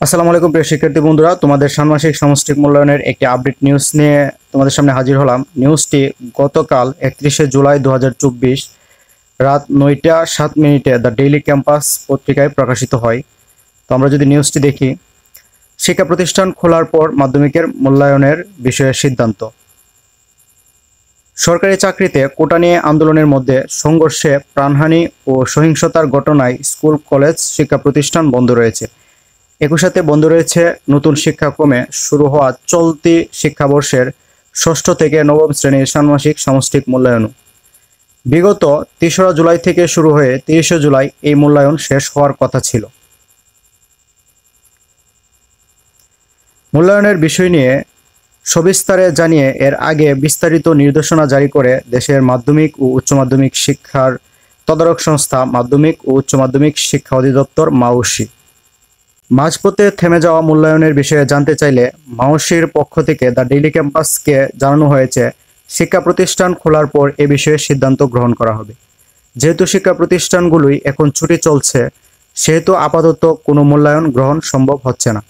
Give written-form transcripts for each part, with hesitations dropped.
আসসালামু আলাইকুম প্রিয় শিক্ষার্থী বন্ধুরা, তোমাদের ষান্মাসিক সামষ্টিক মূল্যায়নের একটি আপডেট নিউজ নিয়ে তোমাদের সামনে হাজির হলাম। নিউজটি গতকাল 31শে জুলাই 2024 রাত 9টা 7 মিনিটে দ্য ডেইলি ক্যাম্পাস পত্রিকায় প্রকাশিত হয়। তো আমরা যদি নিউজটি দেখি, শিক্ষা প্রতিষ্ঠান খোলার পর মাধ্যমিকের মূল্যায়নের বিষয়ে সিদ্ধান্ত। সরকারি চাকরিতে কোটা নিয়ে আন্দোলনের মধ্যে সংঘর্ষে প্রাণহানি ও সহিংসতার ঘটনায় স্কুল কলেজ শিক্ষা প্রতিষ্ঠান বন্ধ রয়েছে। একই সাথে বন্ধ রয়েছে নতুন শিক্ষাক্রমে শুরু হওয়া চলতি শিক্ষাবর্ষের ষষ্ঠ থেকে নবম শ্রেণীর ষান্মাসিক সামষ্টিক মূল্যায়ন। বিগত 3রা জুলাই থেকে শুরু হয়ে 30শে জুলাই এই মূল্যায়ন শেষ হওয়ার কথা ছিল। মূল্যায়নের বিষয় নিয়ে সবিস্তারে জানিয়ে এর আগে বিস্তারিত নির্দেশনা জারি করে দেশের মাধ্যমিক ও উচ্চ মাধ্যমিক শিক্ষার তদারক সংস্থা মাধ্যমিক ও উচ্চ মাধ্যমিক শিক্ষা অধিদপ্তর মাউসি। মাঝপথে থেমে যাওয়া মূল্যায়নের বিষয়ে জানতে চাইলে মাউসির পক্ষ থেকে দ্য ডেইলি ক্যাম্পাসকে জানানো হয়েছে, শিক্ষা প্রতিষ্ঠান খোলার পর এ বিষয়ে সিদ্ধান্ত গ্রহণ করা হবে। যেহেতু শিক্ষা প্রতিষ্ঠানগুলোই এখন ছুটি চলছে, সেহেতু আপাতত কোনো মূল্যায়ন গ্রহণ সম্ভব হচ্ছে না।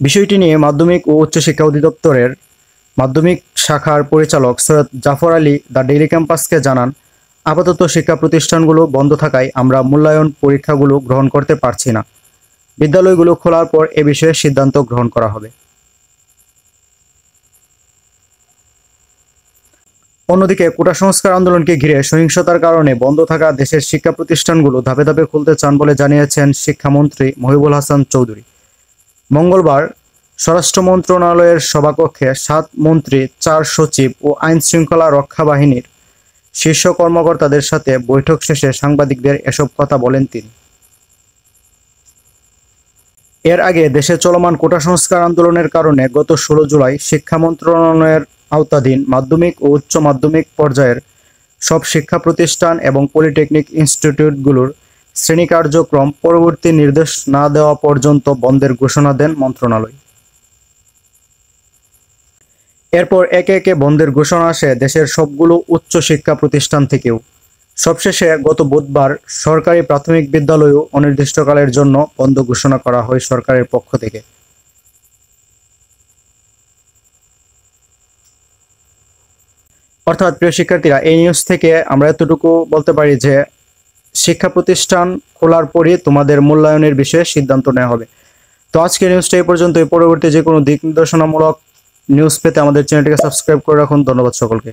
বিষয়টি নিয়ে মাধ্যমিক ও উচ্চ শিক্ষা অধিদপ্তরের মাধ্যমিক শাখার পরিচালক সৈয়দ জাফর আলী দ্য ডেইলি ক্যাম্পাসকে জানান, আপাতত শিক্ষা প্রতিষ্ঠানগুলো বন্ধ থাকায় আমরা মূল্যায়ন পরীক্ষাগুলো গ্রহণ করতে পারছি না। বিদ্যালয়গুলো খোলার পর এ বিষয়ে সিদ্ধান্ত গ্রহণ করা হবে। অন্যদিকে কোটা সংস্কার আন্দোলনকে ঘিরে সহিংসতার কারণে বন্ধ থাকা দেশের শিক্ষা প্রতিষ্ঠানগুলো ধাপে ধাপে খুলতে চান বলে জানিয়েছেন শিক্ষামন্ত্রী মহিবুল হাসান চৌধুরী। মঙ্গলবার স্বরাষ্ট্র মন্ত্রণালয়ের সভাকক্ষে 7 মন্ত্রী, 4 সচিব ও আইন শৃঙ্খলা রক্ষা বাহিনীর শীর্ষ কর্মকর্তাদের সাথে বৈঠক শেষে সাংবাদিকদের এসব কথা বলেন তিনি। এর আগে দেশে চলমান কোটা সংস্কার আন্দোলনের কারণে গত 16 জুলাই শিক্ষা মন্ত্রণালয়ের আওতাধীন মাধ্যমিক ও উচ্চ মাধ্যমিক পর্যায়ের সব শিক্ষা প্রতিষ্ঠান এবং পলিটেকনিক ইনস্টিটিউটগুলোর শ্রেণী কার্যক্রম পরবর্তী নির্দেশ না দেওয়া পর্যন্ত বন্ধের ঘোষণা দেন মন্ত্রণালয়। এরপর একে একে বন্ধের ঘোষণা আসে দেশের সবগুলো উচ্চ শিক্ষা প্রতিষ্ঠান থেকেও। সবশেষে গত বুধবার সরকারি প্রাথমিক বিদ্যালয়ও অনির্দিষ্টকালের জন্য বন্ধ ঘোষণা করা হয় সরকারের পক্ষ থেকে। অর্থাৎ প্রিয় শিক্ষার্থীরা, এই নিউজ থেকে আমরা এতটুকু বলতে পারি যে শিক্ষা প্রতিষ্ঠান খোলার পরই তোমাদের মূল্যায়নের বিষয়ে সিদ্ধান্ত নেওয়া হবে। তো আজকের নিউজটা এই পর্যন্ত। পরবর্তী যে কোনো দিক নির্দেশনামূলক নিউজ পেতে আমাদের চ্যানেলটিকে সাবস্ক্রাইব করে রাখুন। ধন্যবাদ সকলকে।